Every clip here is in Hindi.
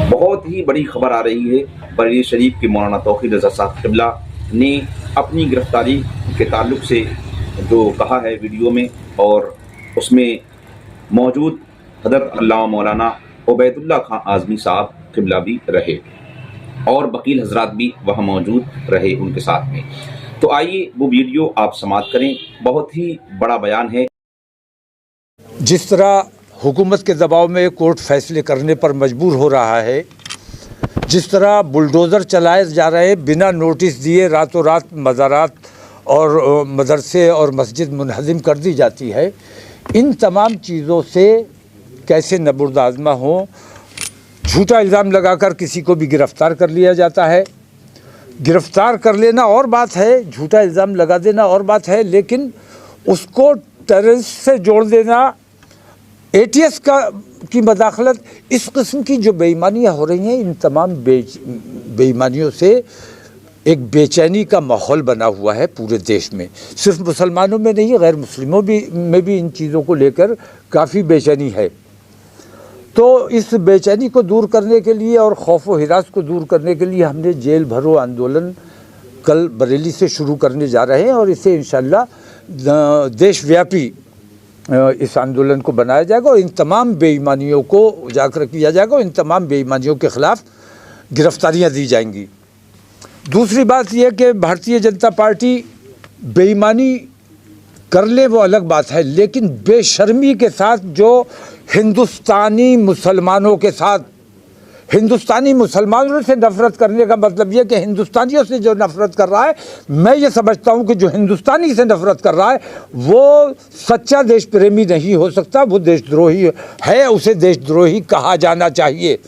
बहुत ही बड़ी खबर आ रही है। बरेली शरीफ के मौलाना तौक़ीर रज़ा साहब क़िबला ने अपनी गिरफ्तारी के ताल्लुक़ से जो कहा है वीडियो में, और उसमें मौजूद हज़रत अल्लामा मौलाना उबैदुल्लाह खां आज़मी साहब क़िबला भी रहे और वकील हज़रात भी वहाँ मौजूद रहे उनके साथ में। तो आइए वो वीडियो आप समाअत करें। बहुत ही बड़ा बयान है। जिस तरह हुकूमत के दबाव में कोर्ट फैसले करने पर मजबूर हो रहा है, जिस तरह बुलडोज़र चलाए जा रहे हैं, बिना नोटिस दिए रातों रात मज़ारात और मदरसे और मस्जिद मुनहदिम कर दी जाती है, इन तमाम चीज़ों से कैसे नबुर्द-आज़मा हों। झूठा इल्ज़ाम लगाकर किसी को भी गिरफ़्तार कर लिया जाता है। गिरफ़्तार कर लेना और बात है, झूठा इल्ज़ाम लगा देना और बात है, लेकिन उसको टेररिस्ट से जोड़ देना, एटीएस की मदाखलत, इस किस्म की जो बेईमानियाँ हो रही हैं, इन तमाम बेईमानियों से एक बेचैनी का माहौल बना हुआ है पूरे देश में। सिर्फ मुसलमानों में नहीं, गैर मुस्लिमों में भी इन चीज़ों को लेकर काफ़ी बेचैनी है। तो इस बेचैनी को दूर करने के लिए और खौफ व हिरास को दूर करने के लिए हमने जेल भरो आंदोलन कल बरेली से शुरू करने जा रहे हैं और इसे इंशाअल्लाह देशव्यापी इस आंदोलन को बनाया जाएगा और इन तमाम बेईमानियों को उजागर किया जाएगा और इन तमाम बेईमानियों के ख़िलाफ़ गिरफ्तारियां दी जाएंगी। दूसरी बात यह कि भारतीय जनता पार्टी बेईमानी कर ले वो अलग बात है, लेकिन बेशर्मी के साथ जो हिंदुस्तानी मुसलमानों के साथ, हिंदुस्तानी मुसलमानों से नफ़रत करने का मतलब यह कि हिंदुस्तानियों से जो नफ़रत कर रहा है, मैं ये समझता हूँ कि जो हिंदुस्तानी से नफ़रत कर रहा है वो सच्चा देश प्रेमी नहीं हो सकता, वो देशद्रोही है, उसे देशद्रोही कहा जाना चाहिए।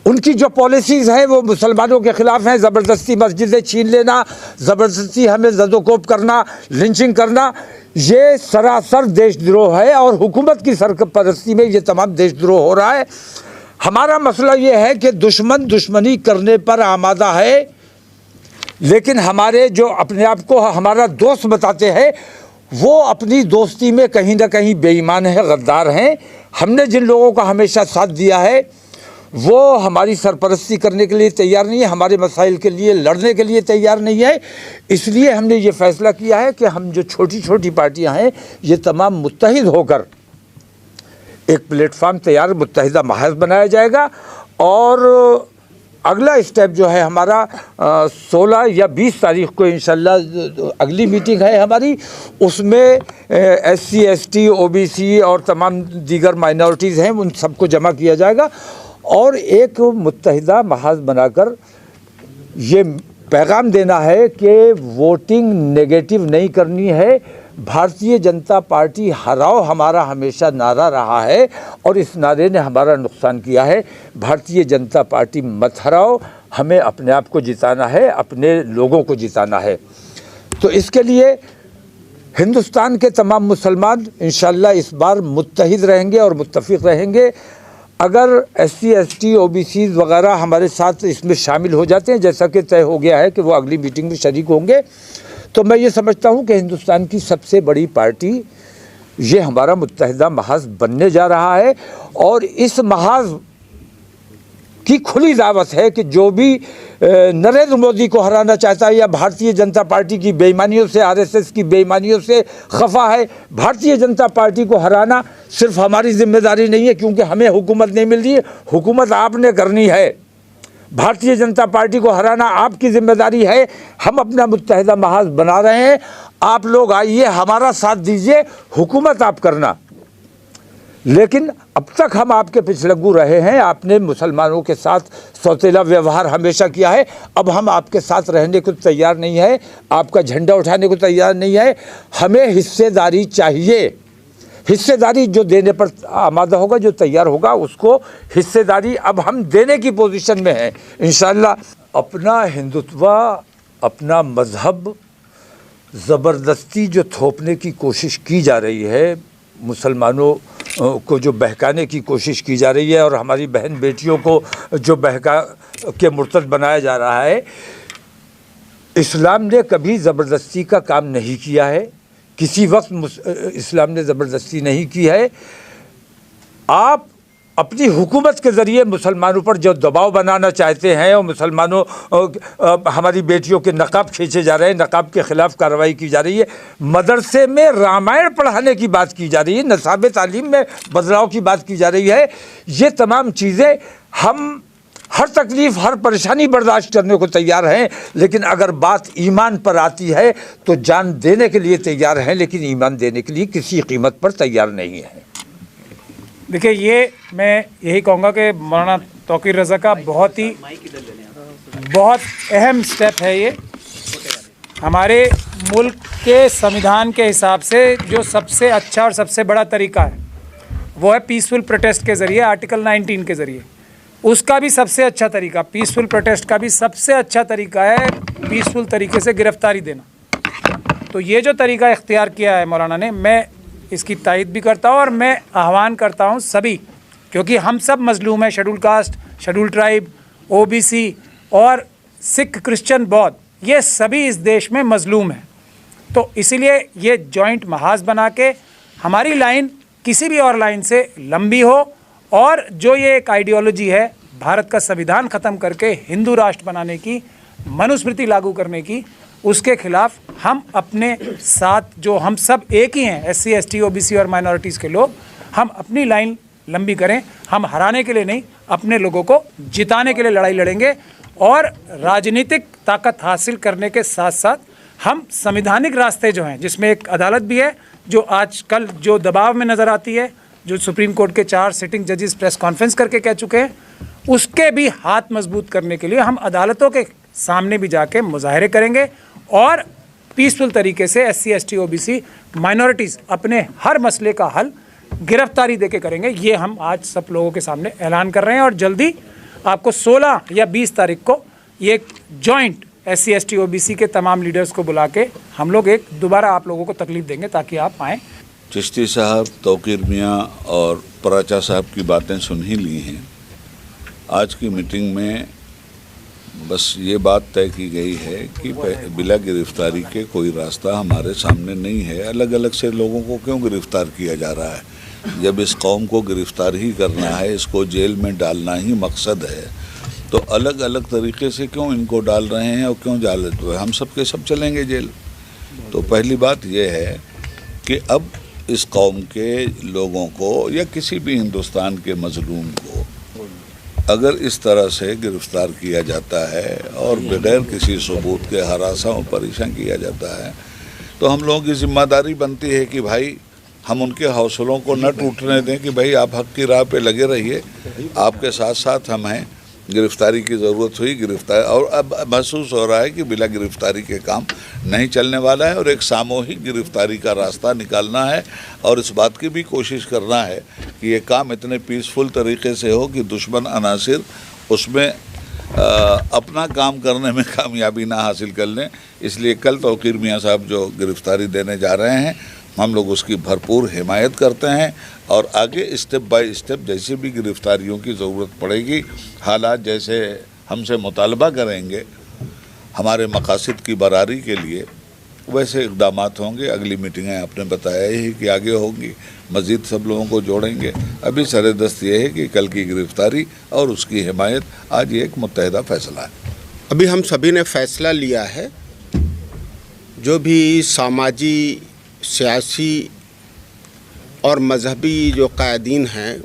उनकी जो पॉलिसीज़ हैं वो मुसलमानों के ख़िलाफ़ हैं। ज़बरदस्ती मस्जिदें छीन लेना, ज़बरदस्ती हमें ज़दोकोब करना, लिंचिंग करना, ये सरासर देशद्रोह है और हुकूमत की सरपरस्ती में ये तमाम देशद्रोह हो रहा है। हमारा मसला ये है कि दुश्मन दुश्मनी करने पर आमादा है, लेकिन हमारे जो अपने आप को हमारा दोस्त बताते हैं वो अपनी दोस्ती में कहीं ना कहीं बेईमान है, गद्दार हैं। हमने जिन लोगों का हमेशा साथ दिया है वो हमारी सरपरस्ती करने के लिए तैयार नहीं है, हमारे मसाइल के लिए लड़ने के लिए तैयार नहीं है। इसलिए हमने ये फ़ैसला किया है कि हम जो छोटी छोटी पार्टियां हैं ये तमाम मुत्तहिद होकर एक प्लेटफार्म तैयार, मुत्तहिदा महज़ बनाया जाएगा और अगला स्टेप जो है हमारा 16 या 20 तारीख़ को इंशाअल्लाह अगली मीटिंग है हमारी, उसमें SC ST OBC और तमाम दीगर माइनॉरिटीज़ हैं उन सबको जमा किया जाएगा और एक मुत्तहिदा महज़ बनाकर ये पैगाम देना है कि वोटिंग नेगेटिव नहीं करनी है। भारतीय जनता पार्टी हराओ हमारा हमेशा नारा रहा है और इस नारे ने हमारा नुकसान किया है। भारतीय जनता पार्टी मत हराओ, हमें अपने आप को जिताना है, अपने लोगों को जिताना है। तो इसके लिए हिंदुस्तान के तमाम मुसलमान इंशाअल्लाह इस बार मुत्तहिद रहेंगे और मुत्तफ़िक़ रहेंगे। अगर SC ST OBC वगैरह हमारे साथ इसमें शामिल हो जाते हैं, जैसा कि तय हो गया है कि वो अगली मीटिंग में शरीक होंगे, तो मैं ये समझता हूँ कि हिंदुस्तान की सबसे बड़ी पार्टी ये हमारा मुत्तहिदा महज़ बनने जा रहा है और इस महज़ की खुली दावत है कि जो भी नरेंद्र मोदी को हराना चाहता है या भारतीय जनता पार्टी की बेईमानियों से, RSS की बेईमानियों से खफा है, भारतीय जनता पार्टी को हराना सिर्फ हमारी जिम्मेदारी नहीं है, क्योंकि हमें हुकूमत नहीं मिल रही है, हुकूमत आपने करनी है। भारतीय जनता पार्टी को हराना आपकी जिम्मेदारी है। हम अपना मुत्तहिदा महज़ बना रहे हैं, आप लोग आइए हमारा साथ दीजिए, हुकूमत आप करना। लेकिन अब तक हम आपके पिछलग्गू रहे हैं, आपने मुसलमानों के साथ सौतेला व्यवहार हमेशा किया है, अब हम आपके साथ रहने को तैयार नहीं है, आपका झंडा उठाने को तैयार नहीं है। हमें हिस्सेदारी चाहिए, हिस्सेदारी जो देने पर आमादा होगा, जो तैयार होगा उसको हिस्सेदारी अब हम देने की पोजीशन में हैं इंशाअल्लाह। अपना हिंदुत्व, अपना मज़हब ज़बरदस्ती जो थोपने की कोशिश की जा रही है, मुसलमानों को जो बहकाने की कोशिश की जा रही है और हमारी बहन बेटियों को जो बहका के मुर्तद बनाया जा रहा है, इस्लाम ने कभी ज़बरदस्ती का काम नहीं किया है, किसी वक्त इस्लाम ने ज़बरदस्ती नहीं की है। आप अपनी हुकूमत के ज़रिए मुसलमानों पर जो दबाव बनाना चाहते हैं और मुसलमानों हमारी बेटियों के नकाब खींचे जा रहे हैं, नकाब के ख़िलाफ़ कार्रवाई की जा रही है, मदरसे में रामायण पढ़ाने की बात की जा रही है, नसाब तालीम में बदलाव की बात की जा रही है। ये तमाम चीज़ें हम हर तकलीफ़ हर परेशानी बर्दाश्त करने को तैयार हैं, लेकिन अगर बात ईमान पर आती है तो जान देने के लिए तैयार हैं, लेकिन ईमान देने के लिए किसी कीमत पर तैयार नहीं है। देखिए, ये मैं यही कहूँगा कि मौलाना तौकीर रज़ा का बहुत अहम स्टेप है। ये हमारे मुल्क के संविधान के हिसाब से जो सबसे अच्छा और सबसे बड़ा तरीका है वो है पीसफुल प्रोटेस्ट के ज़रिए, आर्टिकल 19 के ज़रिए। उसका भी सबसे अच्छा तरीका, पीसफुल प्रोटेस्ट का भी सबसे अच्छा तरीका है पीसफुल तरीके से गिरफ्तारी देना। तो ये जो तरीका इख्तियार किया है मौलाना ने, मैं इसकी तायद भी करता हूँ और मैं आह्वान करता हूँ सभी, क्योंकि हम सब मजलूम हैं, schedule caste, schedule tribe, OBC और सिख, क्रिश्चियन, बौद्ध, ये सभी इस देश में मजलूम हैं। तो इसीलिए ये जॉइंट महाज बना के हमारी लाइन किसी भी और लाइन से लंबी हो, और जो ये एक आइडियोलॉजी है भारत का संविधान ख़त्म करके हिंदू राष्ट्र बनाने की, मनुस्मृति लागू करने की, उसके खिलाफ हम अपने साथ, जो हम सब एक ही हैं, SC, ST, OBC और माइनॉरिटीज़ के लोग, हम अपनी लाइन लंबी करें। हम हराने के लिए नहीं, अपने लोगों को जिताने के लिए लड़ाई लड़ेंगे, और राजनीतिक ताकत हासिल करने के साथ साथ हम संवैधानिक रास्ते जो हैं, जिसमें एक अदालत भी है जो आजकल जो दबाव में नज़र आती है, जो सुप्रीम कोर्ट के 4 सिटिंग जजेस प्रेस कॉन्फ्रेंस करके कह चुके हैं, उसके भी हाथ मजबूत करने के लिए हम अदालतों के सामने भी जाके मुजाहरे करेंगे और पीसफुल तरीके से SC, ST, OBC माइनॉरिटीज़ अपने हर मसले का हल गिरफ्तारी देके करेंगे। ये हम आज सब लोगों के सामने ऐलान कर रहे हैं, और जल्दी आपको 16 या 20 तारीख को ये जॉइंट SC, ST, OBC के तमाम लीडर्स को बुला के हम लोग एक दोबारा आप लोगों को तकलीफ देंगे ताकि आप आएँ। चिश्ती साहब, तौकीर मियाँ और पराचा साहब की बातें सुन ही ली हैं। आज की मीटिंग में बस ये बात तय की गई है कि बिला गिरफ्तारी के कोई रास्ता हमारे सामने नहीं है। अलग अलग से लोगों को क्यों गिरफ्तार किया जा रहा है? जब इस कौम को गिरफ्तार ही करना है, इसको जेल में डालना ही मकसद है, तो अलग अलग तरीके से क्यों इनको डाल रहे हैं और क्यों डाल रहे हैं? हम सब के सब चलेंगे जेल। तो पहली बात यह है कि अब इस कौम के लोगों को या किसी भी हिंदुस्तान के मजलूम को अगर इस तरह से गिरफ्तार किया जाता है और बगैर किसी सबूत के हरासा और परेशान किया जाता है, तो हम लोगों की जिम्मेदारी बनती है कि भाई हम उनके हौसलों को न टूटने दें कि भाई आप हक की राह पे लगे रहिए, आपके साथ साथ हम हैं। गिरफ्तारी की ज़रूरत हुई, गिरफ्तार, और अब महसूस हो रहा है कि बिना गिरफ्तारी के काम नहीं चलने वाला है और एक सामूहिक गिरफ्तारी का रास्ता निकालना है, और इस बात की भी कोशिश करना है कि ये काम इतने पीसफुल तरीके से हो कि दुश्मन अनासिर उसमें अपना काम करने में कामयाबी ना हासिल कर लें। इसलिए कल तौकीर मियाँ साहब जो गिरफ्तारी देने जा रहे हैं, हम लोग उसकी भरपूर हिमायत करते हैं, और आगे स्टेप बाय स्टेप जैसे भी गिरफ्तारियों की ज़रूरत पड़ेगी, हालात जैसे हमसे मुतालबा करेंगे हमारे मकासद की बरारी के लिए, वैसे इक़दामात होंगे। अगली मीटिंगें आपने बताया ही कि आगे होंगी, मज़ीद सब लोगों को जोड़ेंगे। अभी सरेदस्त ये है कि कल की गिरफ्तारी और उसकी हिमायत आज ये एक मुत्तहिदा फ़ैसला है। अभी हम सभी ने फ़ैसला लिया है, जो भी सामाजी, सियासी और मजहबी जो कायदीन हैं,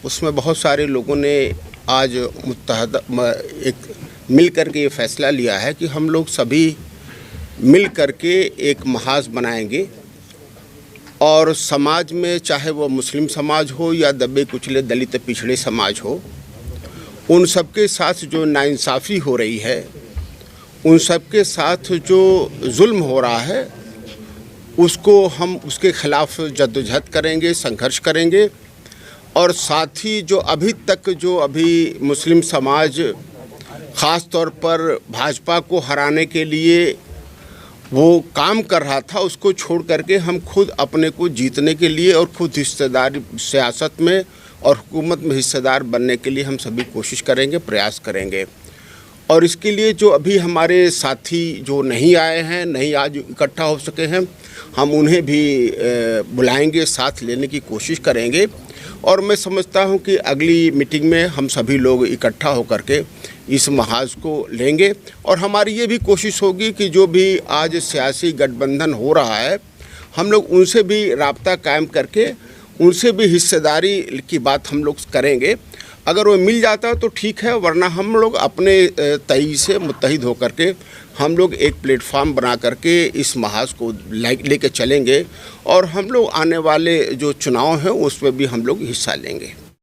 उसमें बहुत सारे लोगों ने आज एक मिल कर के ये फ़ैसला लिया है कि हम लोग सभी मिल कर के एक महाज बनाएंगे, और समाज में चाहे वो मुस्लिम समाज हो या दबे कुचले दलित पिछड़े समाज हो, उन सब के साथ जो नाइंसाफ़ी हो रही है, उन सब के साथ जो जुल्म हो रहा है, उसको हम उसके ख़िलाफ़ जद्दोजहद करेंगे, संघर्ष करेंगे। और साथ ही जो अभी मुस्लिम समाज ख़ास तौर पर भाजपा को हराने के लिए वो काम कर रहा था, उसको छोड़ करके हम खुद अपने को जीतने के लिए और खुद हिस्सेदारी सियासत में और हुकूमत में हिस्सेदार बनने के लिए हम सभी कोशिश करेंगे, प्रयास करेंगे। और इसके लिए जो अभी हमारे साथी जो नहीं आए हैं, नहीं आज इकट्ठा हो सके हैं, हम उन्हें भी बुलाएंगे, साथ लेने की कोशिश करेंगे। और मैं समझता हूं कि अगली मीटिंग में हम सभी लोग इकट्ठा होकर के इस महाज को लेंगे और हमारी ये भी कोशिश होगी कि जो भी आज सियासी गठबंधन हो रहा है हम लोग उनसे भी राब्ता कायम करके उनसे भी हिस्सेदारी की बात हम लोग करेंगे। अगर वो मिल जाता है तो ठीक है, वरना हम लोग अपने तय से मुत्तहिद होकर के हम लोग एक प्लेटफार्म बना करके इस महाज को लेके चलेंगे और हम लोग आने वाले जो चुनाव हैं उसमें भी हम लोग हिस्सा लेंगे।